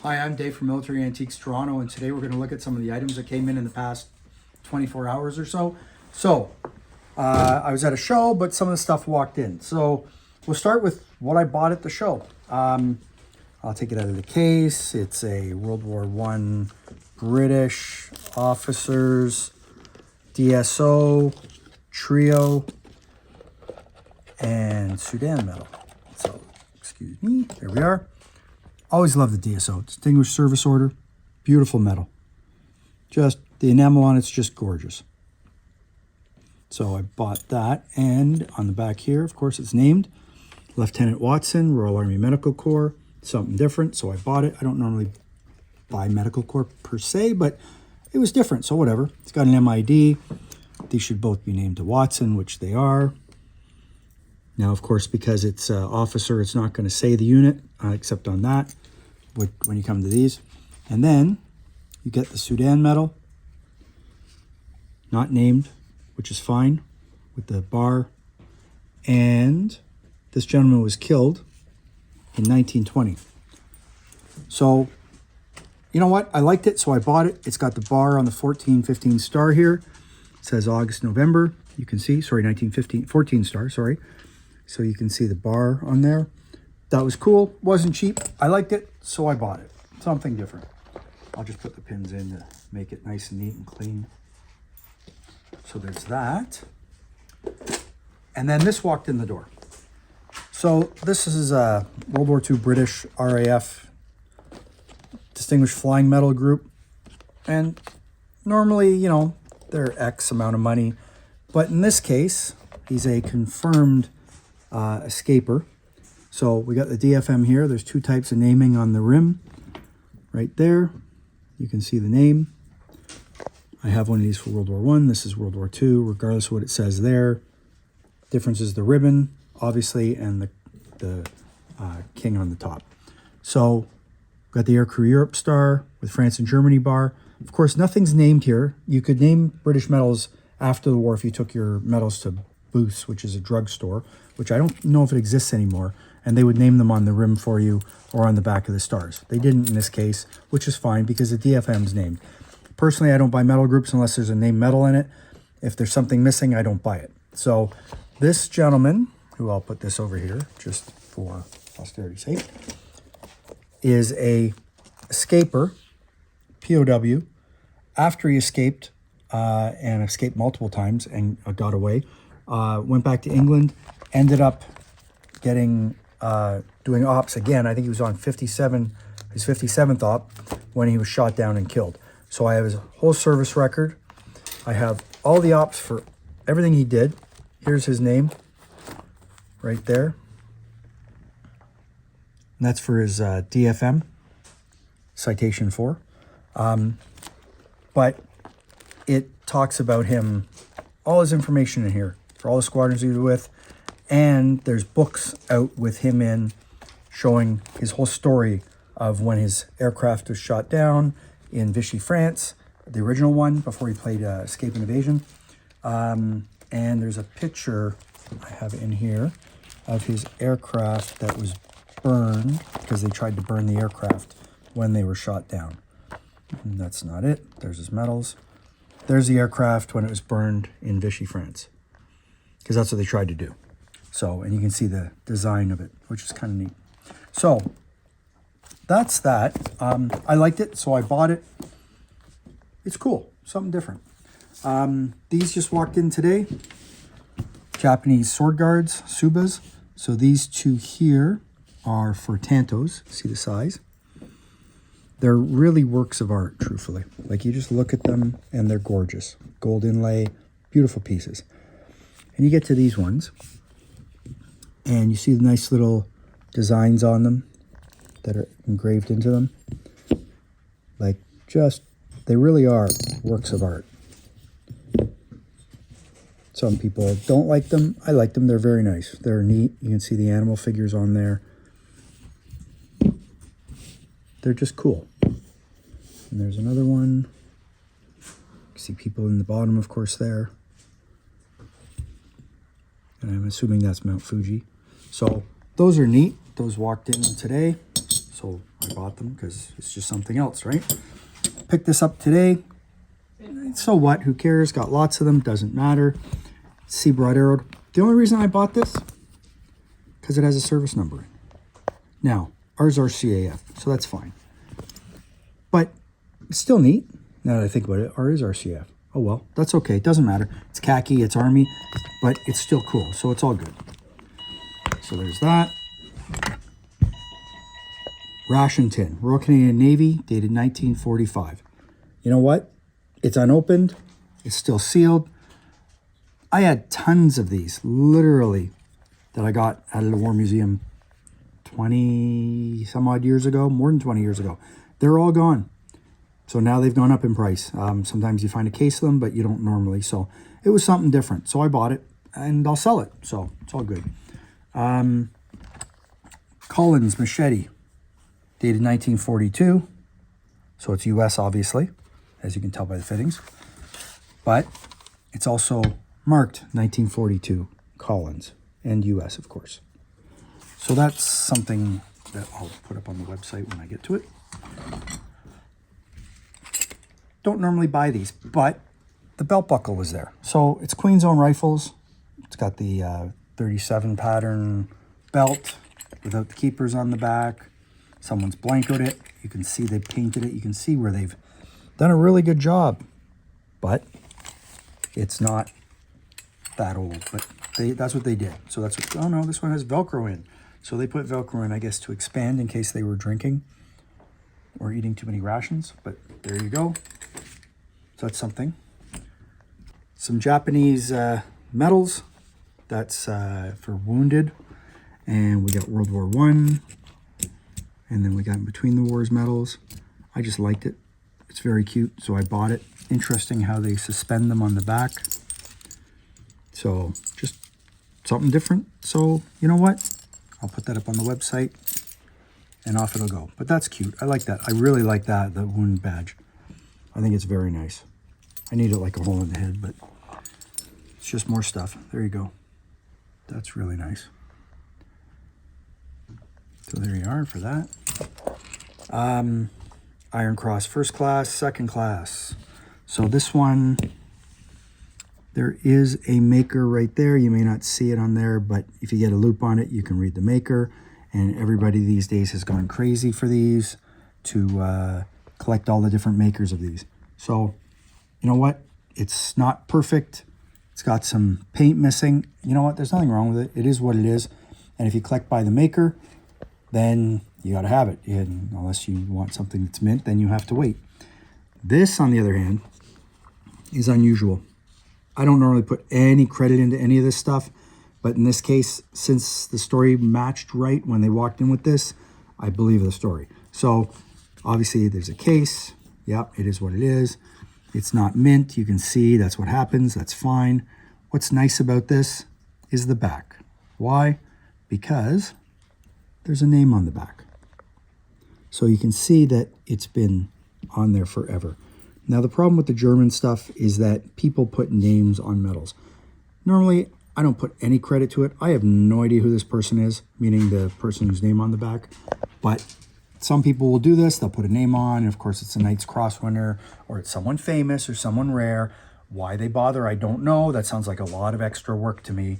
Hi, I'm Dave from Military Antiques Toronto, and today we're going to look at some of the items that came in the past 24 hours or so. I was at a show, but some of the stuff walked in. So we'll start with what I bought at the show. I'll take it out of the case. It's a World War I British officers, DSO, trio, and Sudan medal. So, excuse me, there we are. Always love the DSO, Distinguished Service Order, beautiful metal. Just, the enamel on it's just gorgeous. So I bought that, and on the back here, of course, it's named Lieutenant Watson, Royal Army Medical Corps, something different, so I bought it. I don't normally buy Medical Corps per se, but it was different, so whatever. It's got an MID. These should both be named to Watson, which they are. Now, of course, because it's officer, it's not going to say the unit, except on that, when you come to these. And then you get the Sudan medal, not named, which is fine, with the bar. And this gentleman was killed in 1920. So, you know what? I liked it, so I bought it. It's got the bar on the 14-15 star here. It says August, November. You can see, sorry, 14 star, sorry. So you can see the bar on there. That was cool. Wasn't cheap. I liked it, so I bought it. Something different. I'll just put the pins in to make it nice and neat and clean. So there's that. And then this walked in the door. So this is a World War II British RAF Distinguished Flying Medal Group. And normally, you know, they're X amount of money. But in this case, he's a confirmed escaper. So we got the DFM here. There's two types of naming on the rim right there. You can see the name. I have one of these for World War I. This is World War II, regardless of what it says there. Difference is the ribbon, obviously, and the king on the top. So got the Aircrew Europe star with France and Germany bar. Of course, nothing's named here. You could name British medals after the war if you took your medals to Booth's, which is a drugstore, which I don't know if it exists anymore, and they would name them on the rim for you or on the back of the stars. They didn't in this case, which is fine because the DFM's named. Personally, I don't buy medal groups unless there's a named medal in it. If there's something missing, I don't buy it. So this gentleman, who I'll put this over here just for posterity's sake, is a escaper, POW. After he escaped, and escaped multiple times and got away, went back to England, ended up getting doing ops again. I think he was on 57, his 57th op when he was shot down and killed. So I have his whole service record. I have all the ops for everything he did. Here's his name right there. And that's for his DFM, citation 4. But it talks about him, all his information in here for all the squadrons he was with. And there's books out with him in showing his whole story of when his aircraft was shot down in Vichy, France, the original one before he played Escape and Evasion. And there's a picture I have in here of his aircraft that was burned because they tried to burn the aircraft when they were shot down. And that's not it. There's his medals. There's the aircraft when it was burned in Vichy, France, because that's what they tried to do. So, and you can see the design of it, which is kind of neat. So that's that. I liked it, so I bought it. It's cool, something different. These just walked in today. Japanese sword guards, Tsubas. So these two here are for Tantos. See the size? They're really works of art, truthfully. Like, you just look at them and they're gorgeous. Gold inlay, beautiful pieces. And you get to these ones and you see the nice little designs on them that are engraved into them. Like, just, they really are works of art. Some people don't like them. I like them. They're very nice. They're neat. You can see the animal figures on there. They're just cool. And there's another one. You see people in the bottom, of course, there. And I'm assuming that's Mount Fuji. So those are neat. Those walked in today. so I bought them because it's just something else, right? Picked this up today. So what? Who cares? Got lots of them. Doesn't matter. See broad arrowed. The only reason I bought this, because it has a service number. Now, ours are CAF, so that's fine. But it's still neat. Now that I think about it, ours is RCF. Oh well, that's okay. It doesn't matter. It's khaki, it's army, but it's still cool, so it's all good. So there's that. Ration tin, Royal Canadian Navy, dated 1945. You know what? It's unopened. It's still sealed. I had tons of these, literally, that I got out of the War Museum 20 some odd years ago, more than 20 years ago. They're all gone. So now they've gone up in price. Sometimes you find a case of them, but you don't normally. So it was something different. So I bought it and I'll sell it. So it's all good. Collins Machete, dated 1942. So it's US, obviously, as you can tell by the fittings. But it's also marked 1942 Collins and US, of course. So that's something that I'll put up on the website when I get to it. Don't normally buy these, but the belt buckle was there. So it's Queen's Own Rifles. It's got the 37 pattern belt without the keepers on the back. Someone's blancoed it. You can see they painted it. You can see where they've done a really good job, but it's not that old, but that's what they did. So that's what, oh no, this one has Velcro in. So they put Velcro in, I guess, to expand in case they were drinking or eating too many rations, but there you go. So that's something. Some Japanese medals. That's for wounded. And we got World War I. And then we got In Between the Wars medals. I just liked it. It's very cute, so I bought it. Interesting how they suspend them on the back. So just something different. So you know what? I'll put that up on the website and off it'll go. But that's cute. I like that. I really like that, the wound badge. I think it's very nice. I need it like a hole in the head, but it's just more stuff. There you go. That's really nice. So there you are for that. Iron Cross first class, second class. So this one, there is a maker right there. You may not see it on there, but if you get a loop on it, you can read the maker. And everybody these days has gone crazy for these to collect all the different makers of these. So, you know what? It's not perfect. It's got some paint missing. You know what? There's nothing wrong with it. It is what it is. And if you collect by the maker, then you got to have it. And unless you want something that's mint, then you have to wait. This, on the other hand, is unusual. I don't normally put any credit into any of this stuff, but in this case, since the story matched right when they walked in with this, I believe the story. So obviously there's a case. Yep, it is what it is. It's not mint. You can see that's what happens. That's fine. What's nice about this is the back. Why? Because there's a name on the back. So you can see that it's been on there forever. Now, the problem with the German stuff is that people put names on medals. Normally, I don't put any credit to it. I have no idea who this person is, meaning the person whose name on the back. But some people will do this. They'll put a name on. And of course, it's a Knight's Cross winner, or it's someone famous or someone rare. Why they bother, I don't know. That sounds like a lot of extra work to me.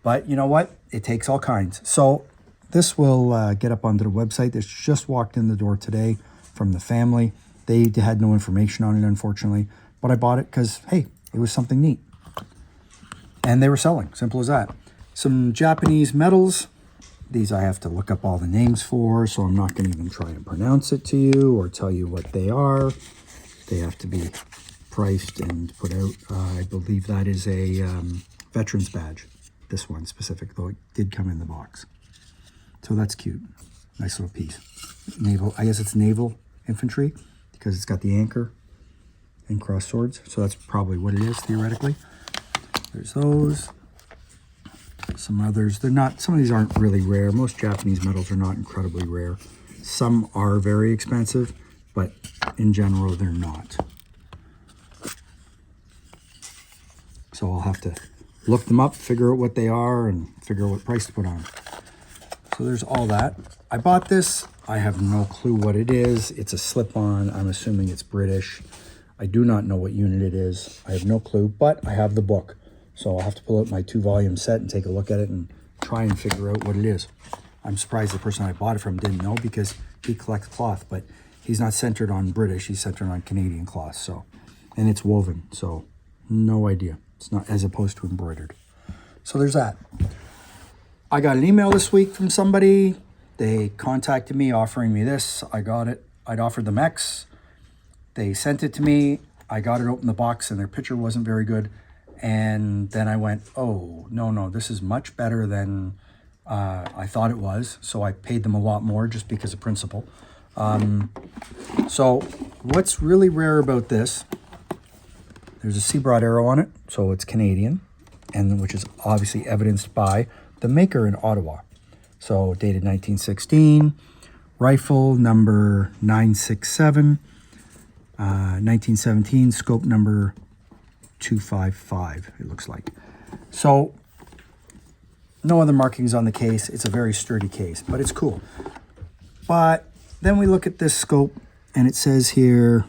But you know what? It takes all kinds. So this will get up onto the website. This just walked in the door today from the family. They had no information on it, unfortunately. But I bought it because, hey, it was something neat. And they were selling. Simple as that. Some Japanese medals. These I have to look up all the names for, so I'm not going to even try and pronounce it to you or tell you what they are. They have to be priced and put out. I believe that is a veteran's badge. This one specific, though it did come in the box. So that's cute. Nice little piece. Naval, I guess it's naval infantry because it's got the anchor and cross swords. So that's probably what it is theoretically. There's those. Some others. They're not, some of these aren't really rare. Most Japanese medals are not incredibly rare. Some are very expensive, but in general, they're not. So I'll have to look them up, figure out what they are, and figure out what price to put on. So there's all that. I bought this. I have no clue what it is. It's a slip-on. I'm assuming it's British. I do not know what unit it is. I have no clue, but I have the book. So I'll have to pull out my 2-volume set and take a look at it and try and figure out what it is. I'm surprised the person I bought it from didn't know because he collects cloth, but he's not centered on British. He's centered on Canadian cloth. So, and it's woven. So no idea. It's not as opposed to embroidered. So there's that. I got an email this week from somebody. They contacted me offering me this. I got it. I'd offered them X. They sent it to me. I got it, opened the box, and their picture wasn't very good. And then I went, oh, no, this is much better than I thought it was. So I paid them a lot more just because of principle. So what's really rare about this, there's a Seabrod arrow on it, so it's Canadian, and which is obviously evidenced by the maker in Ottawa. So dated 1916, rifle number 967, 1917, scope number 255, it looks like. So no other markings on the case. It's a very sturdy case, but it's cool. But then we look at this scope, and it says here,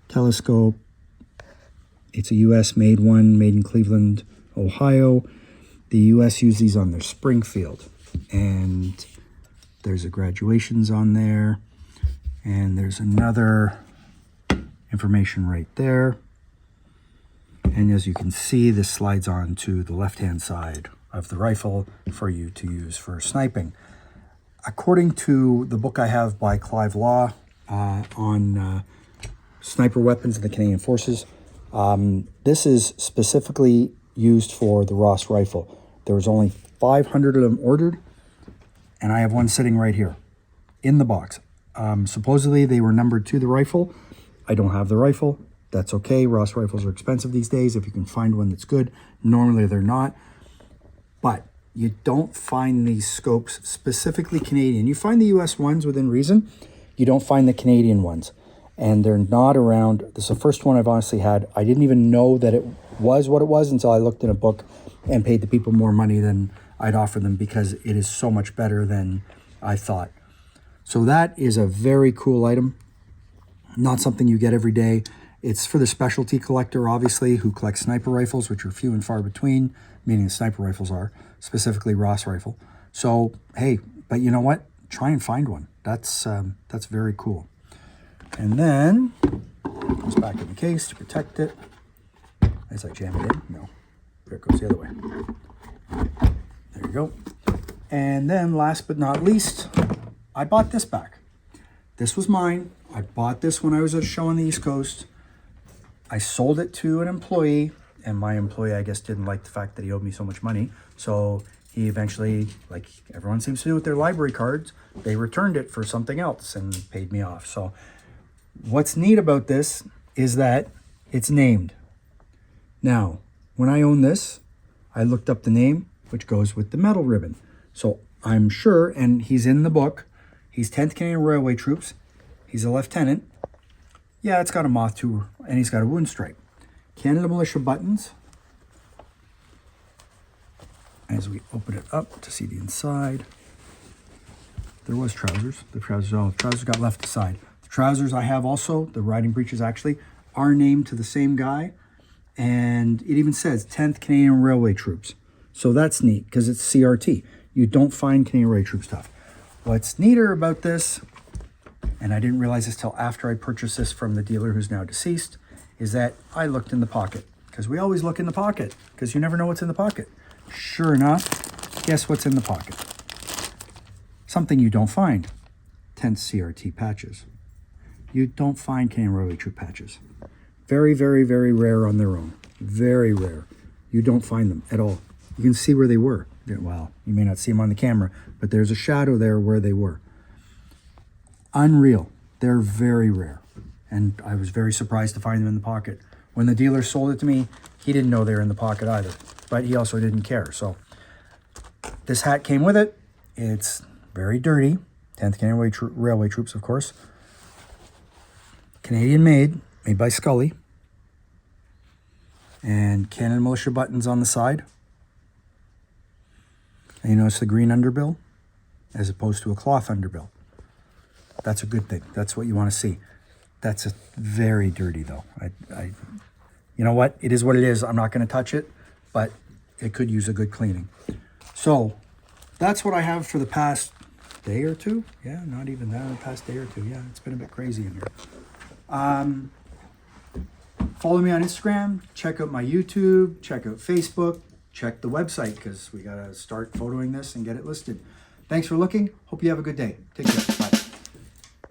telescope. It's a U.S. made one, made in Cleveland, Ohio. The U.S. use these on their Springfield. And there's a graduations on there. And there's another information right there. And as you can see, this slides on to the left-hand side of the rifle for you to use for sniping. According to the book I have by Clive Law on sniper weapons of the Canadian Forces, this is specifically used for the Ross rifle. There was only 500 of them ordered, and I have one sitting right here in the box. Supposedly they were numbered to the rifle. I don't have the rifle. That's okay. Ross rifles are expensive these days. If you can find one that's good, normally they're not. But you don't find these scopes specifically Canadian. You find the US ones within reason. You don't find the Canadian ones. And they're not around. This is the first one I've honestly had. I didn't even know that it was what it was until I looked in a book and paid the people more money than I'd offer them because it is so much better than I thought. So that is a very cool item. Not something you get every day. It's for the specialty collector, obviously, who collects sniper rifles, which are few and far between, meaning the sniper rifles are, specifically Ross rifle. So, hey, but you know what? Try and find one. That's very cool. And then, it goes back in the case to protect it. As I jam it in, no, there it goes the other way. There you go. And then last but not least, I bought this back. This was mine. I bought this when I was at a show on the East Coast. I sold it to an employee, and my employee, I guess, didn't like the fact that he owed me so much money. So he eventually, like everyone seems to do with their library cards, they returned it for something else and paid me off. So what's neat about this is that it's named. Now, when I own this, I looked up the name, which goes with the medal ribbon. So I'm sure, and he's in the book, he's 10th Canadian Railway Troops. He's a lieutenant. Yeah, it's got a moth too, and he's got a wound stripe. Canada Militia buttons. As we open it up to see the inside, there was trousers. The trousers got left aside. The trousers I have also, the riding breeches actually, are named to the same guy. And it even says 10th Canadian Railway Troops. So that's neat because it's CRT. You don't find Canadian Railway Troop stuff. What's neater about this, and I didn't realize this till after I purchased this from the dealer who's now deceased, is that I looked in the pocket. Because we always look in the pocket because you never know what's in the pocket. Sure enough, guess what's in the pocket? Something you don't find. 10th CRT patches. You don't find Canadian Railway Troop patches. Very, very, very rare on their own. Very rare. You don't find them at all. You can see where they were. Well, you may not see them on the camera, but there's a shadow there where they were. Unreal. They're very rare. And I was very surprised to find them in the pocket. When the dealer sold it to me, he didn't know they were in the pocket either. But he also didn't care. So this hat came with it. It's very dirty. 10th Canadian Railway Troops, of course. Canadian made by Scully. And Canada Militia buttons on the side. And you notice the green underbill as opposed to a cloth underbill. That's a good thing. That's what you want to see. That's very dirty though. You know what? It is what it is. I'm not going to touch it, but it could use a good cleaning. So that's what I have for the past day or two. Yeah, not even that, the past day or two. Yeah, it's been a bit crazy in here. Follow me on Instagram, check out my YouTube, check out Facebook, check the website because we got to start photoing this and get it listed. Thanks for looking. Hope you have a good day. Take care. Bye.